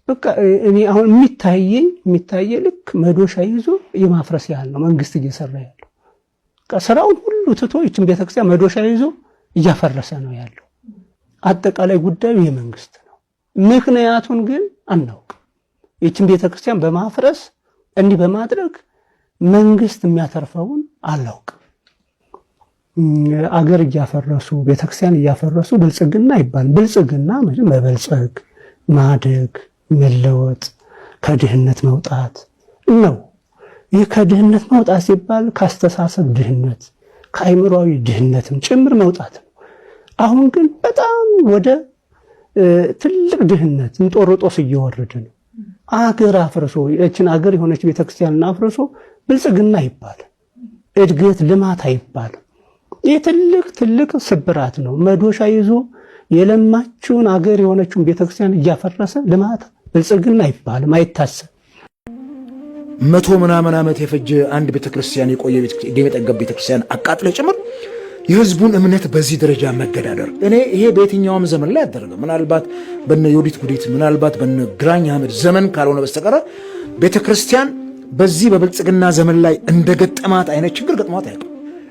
በቃ እኔ አሁን የሚታየ ልክ መዶሻ ይዞ የማፍረስ ያህል ነው መንግስት እየሰራ ያለው። ስራውን ሁሉ ትቶ ይችን ቤተክርስቲያን መዶሻ ይዞ እያፈረሰ ነው ያለው። አጠቃላይ ጉዳዩ የመንግስት ነው። ምክንያቱን ግን አናውቅ። ይችን ቤተክርስቲያን በማፍረስ እንዲህ በማድረግ መንግስት የሚያተርፈውን አላውቅ። አገር እያፈረሱ ቤተክርስቲያን እያፈረሱ ብልጽግና ይባል። ብልጽግና መበልጸግ፣ ማደግ፣ መለወጥ፣ ከድህነት መውጣት ነው። ይህ ከድህነት መውጣት ሲባል ካስተሳሰብ ድህነት ከአይምሮአዊ ድህነትም ጭምር መውጣት ነው። አሁን ግን በጣም ወደ ትልቅ ድህነት እንጦሮጦስ እየወረደ ነው። አገር አፍርሶ እችን አገር የሆነች ቤተክርስቲያንን አፍርሶ ብልጽግና ይባል፣ እድገት ልማት አይባልም። ይህ ትልቅ ስብራት ነው። መዶሻ ይዞ የለማችውን አገር የሆነችውን ቤተክርስቲያን እያፈረሰ ልማት ብልጽግና አይባልም፣ አይታሰብ። 100 ምናምን ዓመት የፈጀ አንድ ቤተክርስቲያን የቆየ የጠገብ ቤተክርስቲያን አቃጥሎ ጭምር የህዝቡን እምነት በዚህ ደረጃ መገዳደር እኔ ይሄ በየትኛውም ዘመን ላይ ያደረገ ምናልባት በነ ዮዲት ጉዲት ምናልባት በነ ግራኝ አህመድ ዘመን ካልሆነ በስተቀር ቤተክርስቲያን በዚህ በብልጽግና ዘመን ላይ እንደገጠማት አይነት ችግር ገጥሟት አያውቅም።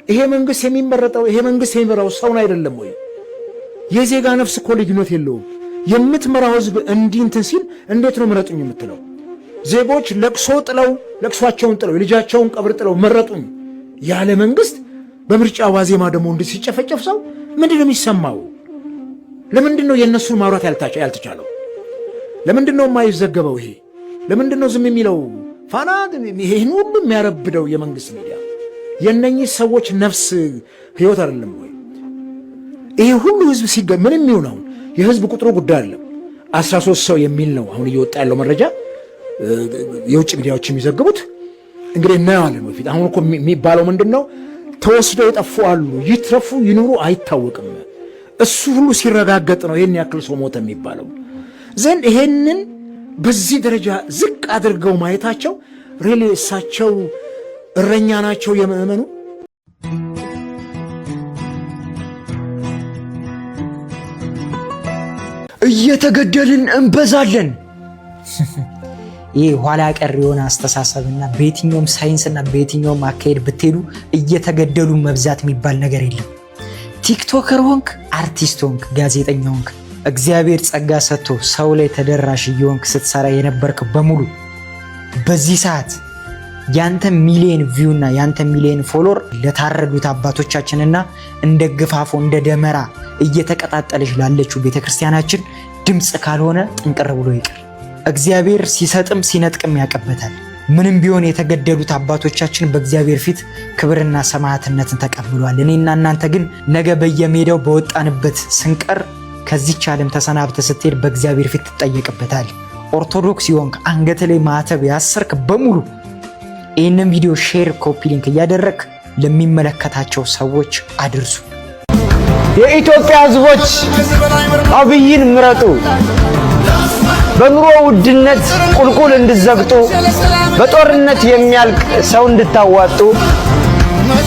ይሄ መንግስት የሚመረጠው ይሄ መንግስት የሚመራው ሰውን አይደለም ወይ? የዜጋ ነፍስ እኮ ልዩነት የለውም። የምትመራው ህዝብ እንዲህ እንትን ሲል እንዴት ነው ምረጡኝ የምትለው? ዜጎች ለቅሷቸውን ጥለው የልጃቸውን ቀብር ጥለው መረጡኝ ያለ መንግስት በምርጫ ዋዜማ ደግሞ እንዲህ ሲጨፈጨፍ ሰው ምንድነው የሚሰማው? ለምንድነው የነሱን ማውራት ያልተቻለው? ለምንድነው የማይዘገበው? ይሄ ለምንድነው ዝም የሚለው? ፋና ይሄን ሁሉ የሚያረብደው የመንግስት ሚዲያ የነኚህ ሰዎች ነፍስ ህይወት አይደለም ወይ? ይሄ ሁሉ ህዝብ ምንም ይሁን አሁን የህዝብ ቁጥሩ ጉዳይ አይደለም። 13 ሰው የሚል ነው አሁን እየወጣ ያለው መረጃ የውጭ ሚዲያዎች የሚዘግቡት። እንግዲህ እናየዋለን ወደፊት። አሁን እኮ የሚባለው ምንድነው? ተወስደው የጠፉ አሉ፣ ይትረፉ ይኑሩ አይታወቅም። እሱ ሁሉ ሲረጋገጥ ነው ይሄን ያክል ሰው ሞተ የሚባለው። ዘንድ ይሄንን በዚህ ደረጃ ዝቅ አድርገው ማየታቸው ሪሊ እሳቸው እረኛ ናቸው የምእመኑ። እየተገደልን እንበዛለን። ይህ ኋላ ቀር የሆነ አስተሳሰብና በየትኛውም ሳይንስና በየትኛውም አካሄድ ብትሄዱ እየተገደሉ መብዛት የሚባል ነገር የለም። ቲክቶከር ሆንክ፣ አርቲስት ሆንክ፣ ጋዜጠኛ ሆንክ፣ እግዚአብሔር ጸጋ ሰጥቶ ሰው ላይ ተደራሽ እየሆንክ ስትሰራ የነበርክ በሙሉ በዚህ ሰዓት ያንተ ሚሊየን ቪው እና ያንተ ሚሊየን ፎሎወር ለታረዱት አባቶቻችንና እንደ ግፋፎ እንደ ደመራ እየተቀጣጠለች ላለችው ቤተክርስቲያናችን ድምጽ ካልሆነ ጥንቅር ብሎ ይቀር። እግዚአብሔር ሲሰጥም ሲነጥቅም ያቀበታል። ምንም ቢሆን የተገደሉት አባቶቻችን በእግዚአብሔር ፊት ክብርና ሰማዕትነትን ተቀብሏል። እኔና እናንተ ግን ነገ በየሜዳው በወጣንበት ስንቀር ከዚች ዓለም ተሰናብተ ስትሄድ በእግዚአብሔር ፊት ትጠየቅበታል። ኦርቶዶክስ ይሆንክ አንገት ላይ ማተብ ያሰርክ በሙሉ ይህንን ቪዲዮ ሼር፣ ኮፒ ሊንክ እያደረግ ለሚመለከታቸው ሰዎች አድርሱ። የኢትዮጵያ ሕዝቦች አብይን ምረጡ። በኑሮ ውድነት ቁልቁል እንድዘግጡ በጦርነት የሚያልቅ ሰው እንድታዋጡ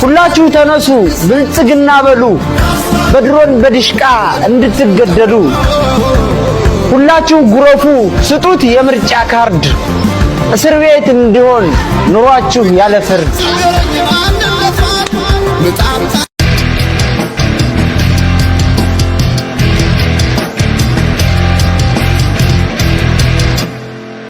ሁላችሁ ተነሱ ብልጽግና በሉ። በድሮን በድሽቃ እንድትገደሉ ሁላችሁ ጉረፉ ስጡት የምርጫ ካርድ። እስር ቤት እንዲሆን ኑሯችሁ ያለ ፍርድ